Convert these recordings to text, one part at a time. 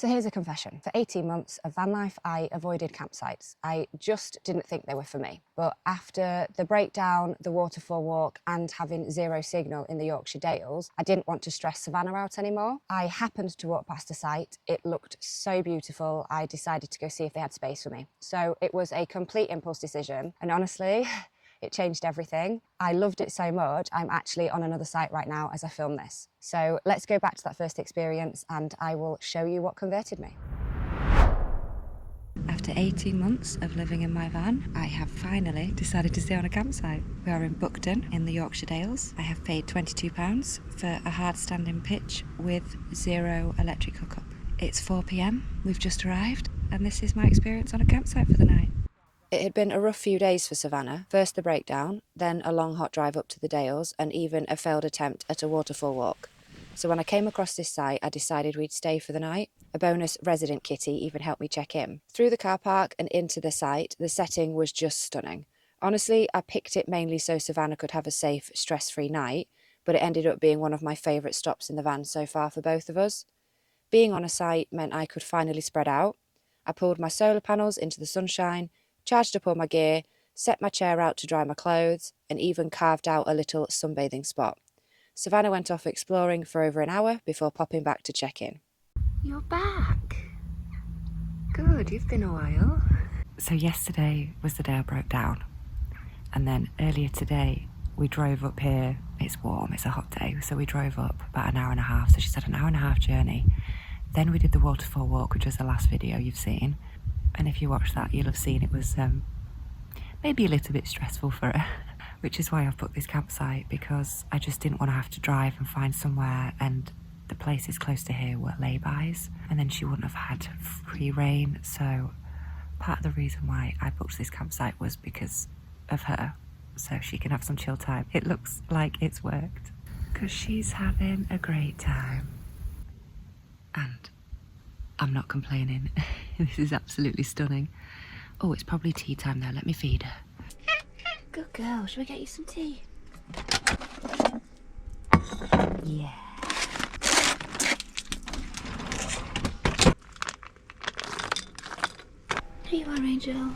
So here's a confession. For 18 months of van life, I avoided campsites. I just didn't think they were for me. But after the breakdown, the waterfall walk, and having zero signal in the Yorkshire Dales, I didn't want to stress Savannah out anymore. I happened to walk past a site. It looked so beautiful. I decided to go see if they had space for me. So it was a complete impulse decision. And honestly, it changed everything. I loved it so much, I'm actually on another site right now as I film this. So let's go back to that first experience and I will show you what converted me. After 18 months of living in my van, I have finally decided to stay on a campsite. We are in Buckden in the Yorkshire Dales. I have paid £22 for a hard standing pitch with zero electric hookup. It's 4 p.m, we've just arrived, and this is my experience on a campsite for the night. It had been a rough few days for Savannah. First the breakdown, then a long hot drive up to the Dales, and even a failed attempt at a waterfall walk. So when I came across this site, I decided we'd stay for the night. A bonus resident kitty even helped me check in. Through the car park and into the site, the setting was just stunning. Honestly, I picked it mainly so Savannah could have a safe, stress-free night, but it ended up being one of my favourite stops in the van so far for both of us. Being on a site meant I could finally spread out. I pulled my solar panels into the sunshine, charged up all my gear, set my chair out to dry my clothes, and even carved out a little sunbathing spot. Savannah went off exploring for over an hour before popping back to check in. You're back. Good, you've been a while. So yesterday was the day I broke down. And then earlier today, we drove up here. It's warm, it's a hot day, so we drove up about an hour and a half. So she said an hour and a half journey. Then we did the waterfall walk, which was the last video you've seen. And if you watch that, you'll have seen it was maybe a little bit stressful for her, which is why I've booked this campsite, because I just didn't want to have to drive and find somewhere, and the places close to here were lay-bys, and then she wouldn't have had free reign. So part of the reason why I booked this campsite was because of her, so she can have some chill time. It looks like it's worked, because she's having a great time. And I'm not complaining. This is absolutely stunning. Oh, it's probably tea time though. Let me feed her. Good girl. Shall we get you some tea? Yeah. Here you are, Angel.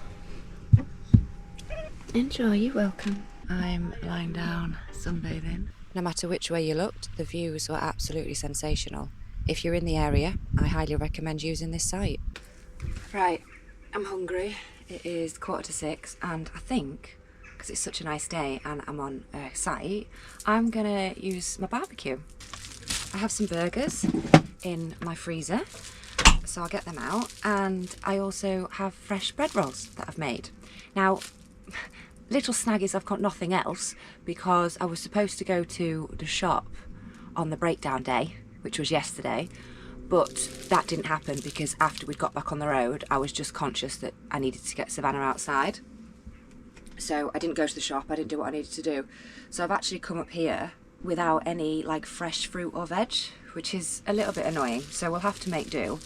Enjoy, you're welcome. I'm lying down, sunbathing. No matter which way you looked, the views were absolutely sensational. If you're in the area, I highly recommend using this site. Right, I'm hungry. It is 6:15, and I think, because it's such a nice day and I'm on a site, I'm gonna use my barbecue. I have some burgers in my freezer, so I'll get them out, and I also have fresh bread rolls that I've made. Now, little snag is I've got nothing else, because I was supposed to go to the shop on the breakdown day, which was yesterday, but that didn't happen because after we'd got back on the road, I was just conscious that I needed to get Savannah outside. So I didn't go to the shop, I didn't do what I needed to do. So I've actually come up here without any like fresh fruit or veg, which is a little bit annoying, so we'll have to make do.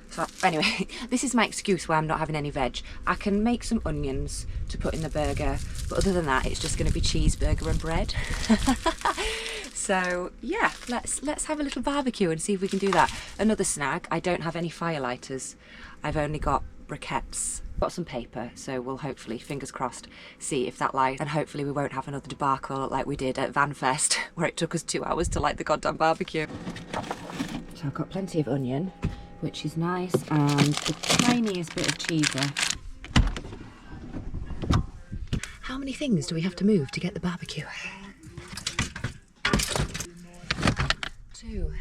So anyway, this is my excuse why I'm not having any veg. I can make some onions to put in the burger, but other than that, it's just going to be cheeseburger and bread. So yeah, let's have a little barbecue and see if we can do that. Another snag, I don't have any firelighters. I've only got briquettes. Got some paper, so we'll hopefully, fingers crossed, see if that lights, and hopefully we won't have another debacle like we did at Vanfest, where it took us 2 hours to light the goddamn barbecue. So I've got plenty of onion, which is nice, and the tiniest bit of cheese there. How many things do we have to move to get the barbecue? 2,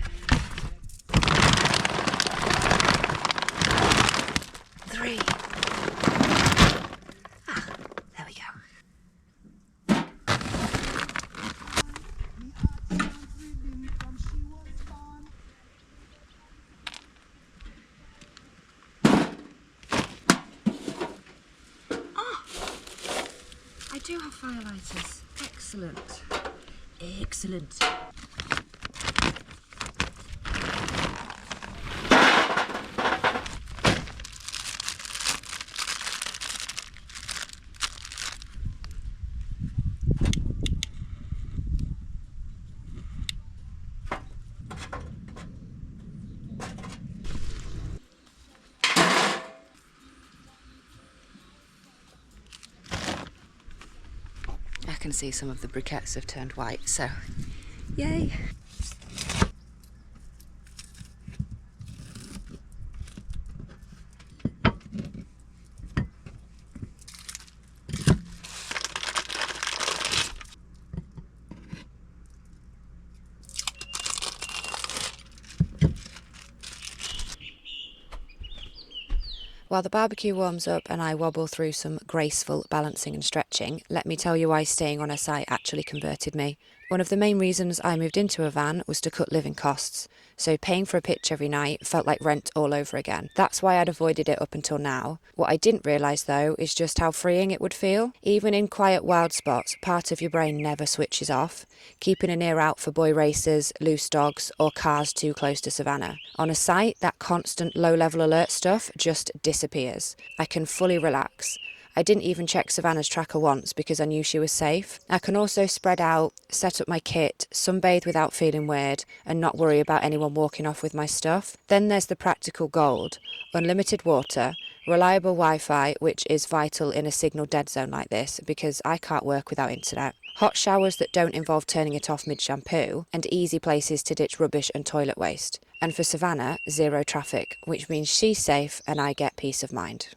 3. There we go. I do have firelighters. Excellent. Excellent. can see some of the briquettes have turned white, so yay! While the barbecue warms up and I wobble through some graceful balancing and stretching, let me tell you why staying on a site actually converted me. One of the main reasons I moved into a van was to cut living costs, so paying for a pitch every night felt like rent all over again. That's why I'd avoided it up until now. What I didn't realise though is just how freeing it would feel. Even in quiet wild spots, part of your brain never switches off, keeping an ear out for boy racers, loose dogs or cars too close to Savannah. On a site, that constant low-level alert stuff just disappears. I can fully relax. I didn't even check Savannah's tracker once because I knew she was safe. I can also spread out, set up my kit, sunbathe without feeling weird, and not worry about anyone walking off with my stuff. Then there's the practical gold: unlimited water, reliable Wi-Fi, which is vital in a signal dead zone like this because I can't work without internet. Hot showers that don't involve turning it off mid-shampoo, and easy places to ditch rubbish and toilet waste. And for Savannah, zero traffic, which means she's safe and I get peace of mind.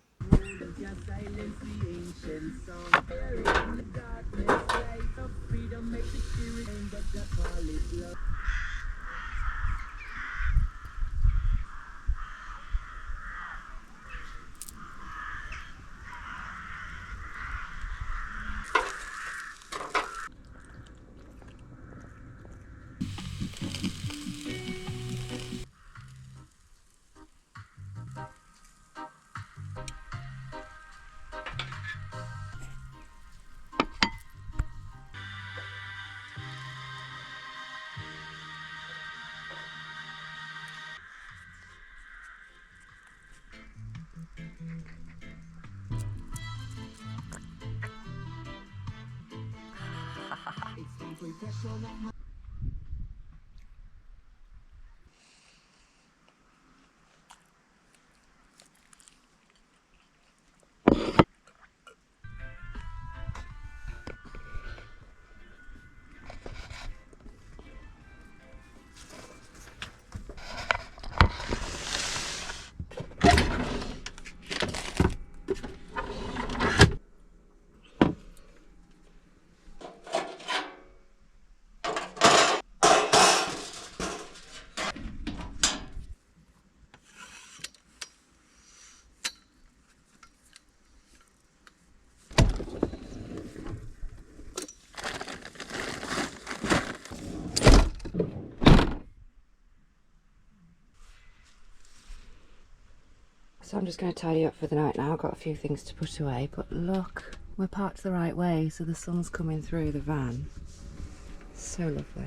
So I'm just going to tidy up for the night now. I've got a few things to put away, but look, we're parked the right way, so the sun's coming through the van. So lovely.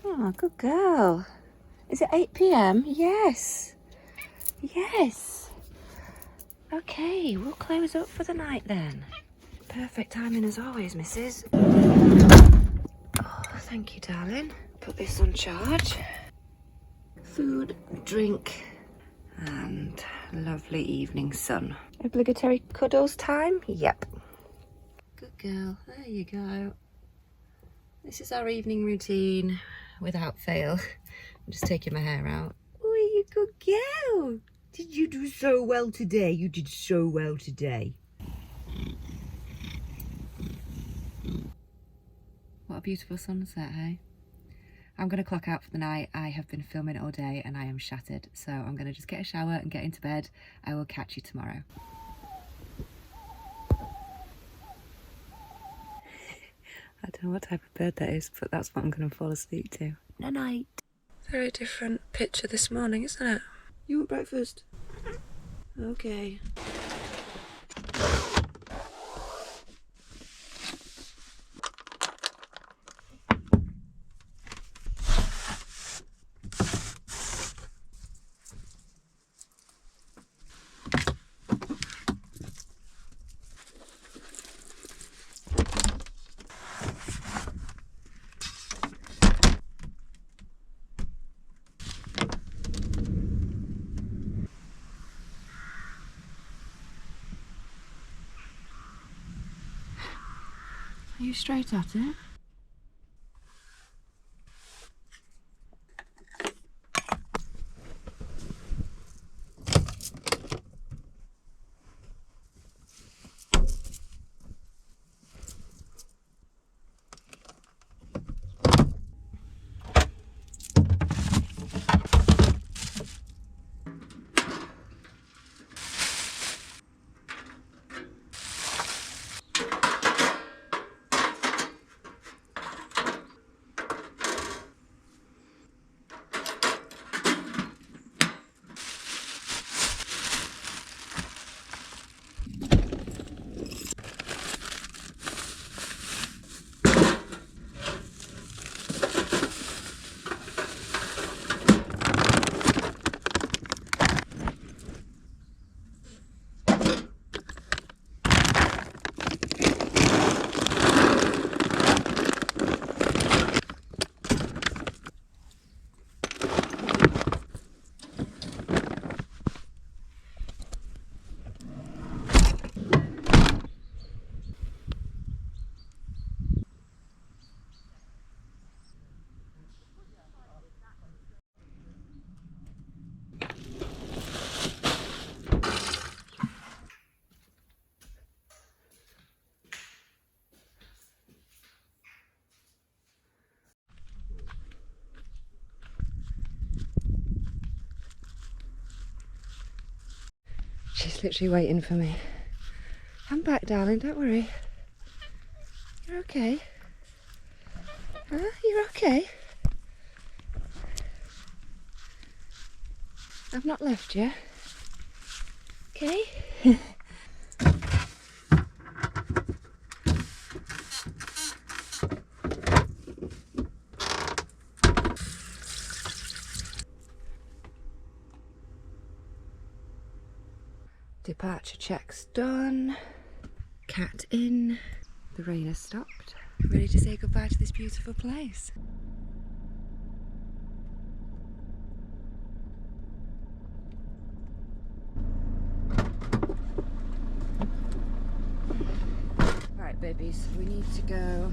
Oh, good girl. Is it 8 p.m? Yes. Yes. Okay, we'll close up for the night then. Perfect timing as always, missus. Oh, thank you, darling. Put this on charge. Food, drink, and lovely evening sun. Obligatory cuddles time? Yep. Good girl. There you go. This is our evening routine. Without fail. I'm just taking my hair out. Oh, you good girl. Did you do so well today? You did so well today. What a beautiful sunset, hey? I'm going to clock out for the night. I have been filming all day and I am shattered. So I'm going to just get a shower and get into bed. I will catch you tomorrow. I don't know what type of bird that is, but that's what I'm going to fall asleep to. Night. Very different picture this morning, isn't it? You want breakfast? Okay. Are you straight at it? She's literally waiting for me. I'm back, darling, don't worry. You're okay. Huh? You're okay? I've not left you. Okay? Departure check's done. Cat in. The rain has stopped. Ready to say goodbye to this beautiful place. Right, babies, we need to go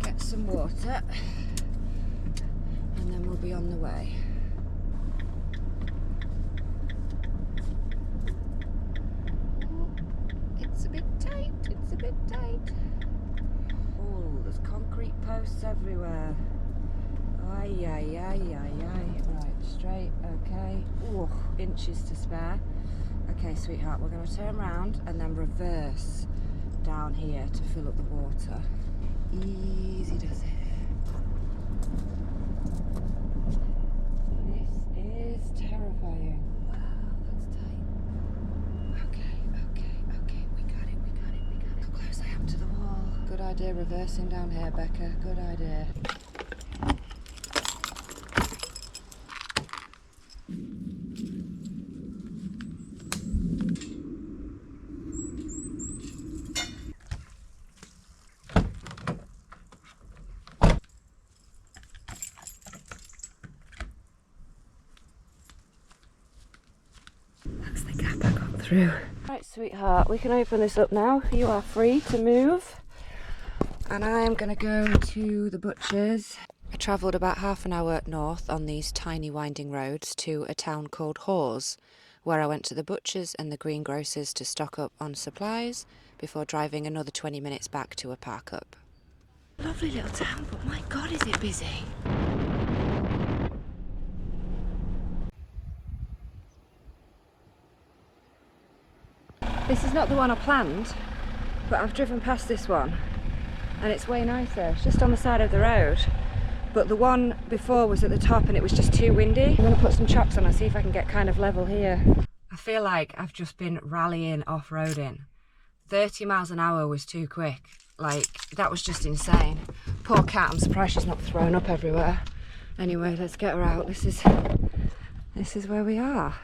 get some water and then we'll be on the way. It's a bit tight, it's a bit tight. Oh, there's concrete posts everywhere. Ay, ay, ay, ay, ay. Right, straight, okay. Oh, inches to spare. Okay, sweetheart, we're going to turn around and then reverse down here to fill up the water. Easy does it. This is terrifying. Wow, that's tight. Okay, we got it. Look how close I am to the wall. Good idea reversing down here, Becca, good idea. That's the gap I got through. Right, sweetheart, we can open this up now. You are free to move. And I am going to go to the butcher's. I travelled about half an hour north on these tiny winding roads to a town called Hawes, where I went to the butcher's and the greengrocer's to stock up on supplies before driving another 20 minutes back to a park up. Lovely little town, but my God, is it busy. This is not the one I planned, but I've driven past this one and it's way nicer. It's just on the side of the road, but the one before was at the top and it was just too windy. I'm going to put some chocks on and see if I can get kind of level here. I feel like I've just been rallying off-roading. 30 miles an hour was too quick. Like, that was just insane. Poor cat, I'm surprised she's not thrown up everywhere. Anyway, let's get her out. This is where we are.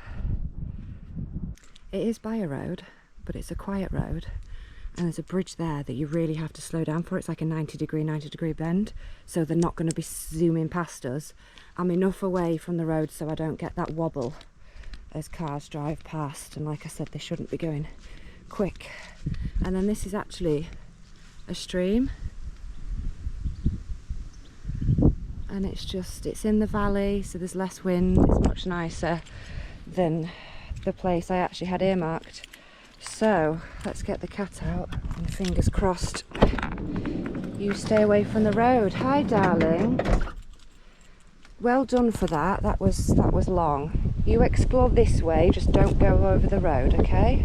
It is by a road, but it's a quiet road, and there's a bridge there that you really have to slow down for. It's like a 90 degree bend, so they're not going to be zooming past us. I'm enough away from the road so I don't get that wobble as cars drive past, and like I said, they shouldn't be going quick. And then this is actually a stream, and it's in the valley, so there's less wind. It's much nicer than the place I actually had earmarked. So let's get the cat out, and fingers crossed you stay away from the road. Hi darling, well done for that. That was long. You explore this way, just don't go over the road, okay?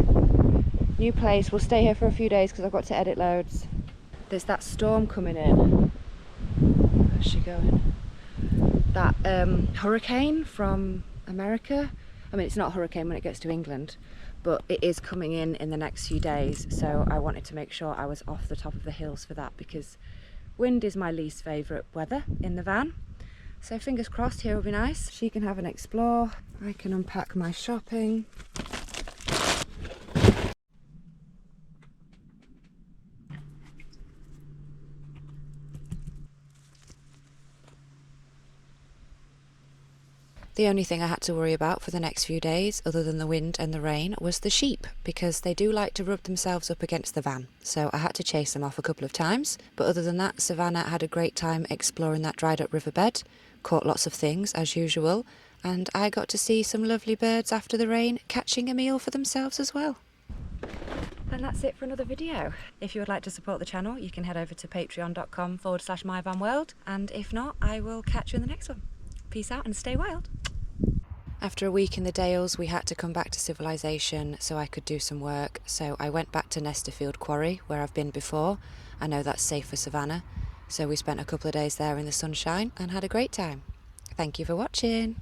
New place. We'll stay here for a few days because I've got to edit loads. There's that storm coming in. Where's she going? That hurricane from America. I mean, it's not a hurricane when it gets to England, but it is coming in the next few days, so I wanted to make sure I was off the top of the hills for that, because wind is my least favourite weather in the van. So fingers crossed, here will be nice. She can have an explore, I can unpack my shopping. The only thing I had to worry about for the next few days, other than the wind and the rain, was the sheep, because they do like to rub themselves up against the van, so I had to chase them off a couple of times. But other than that, Savannah had a great time exploring that dried up riverbed, caught lots of things as usual, and I got to see some lovely birds after the rain catching a meal for themselves as well. And that's it for another video. If you would like to support the channel, you can head over to patreon.com/myvanworld, and if not, I will catch you in the next one. Peace out and stay wild. After a week in the Dales, we had to come back to civilization so I could do some work. So I went back to Nesterfield Quarry, where I've been before. I know that's safe for Savannah. So we spent a couple of days there in the sunshine and had a great time. Thank you for watching.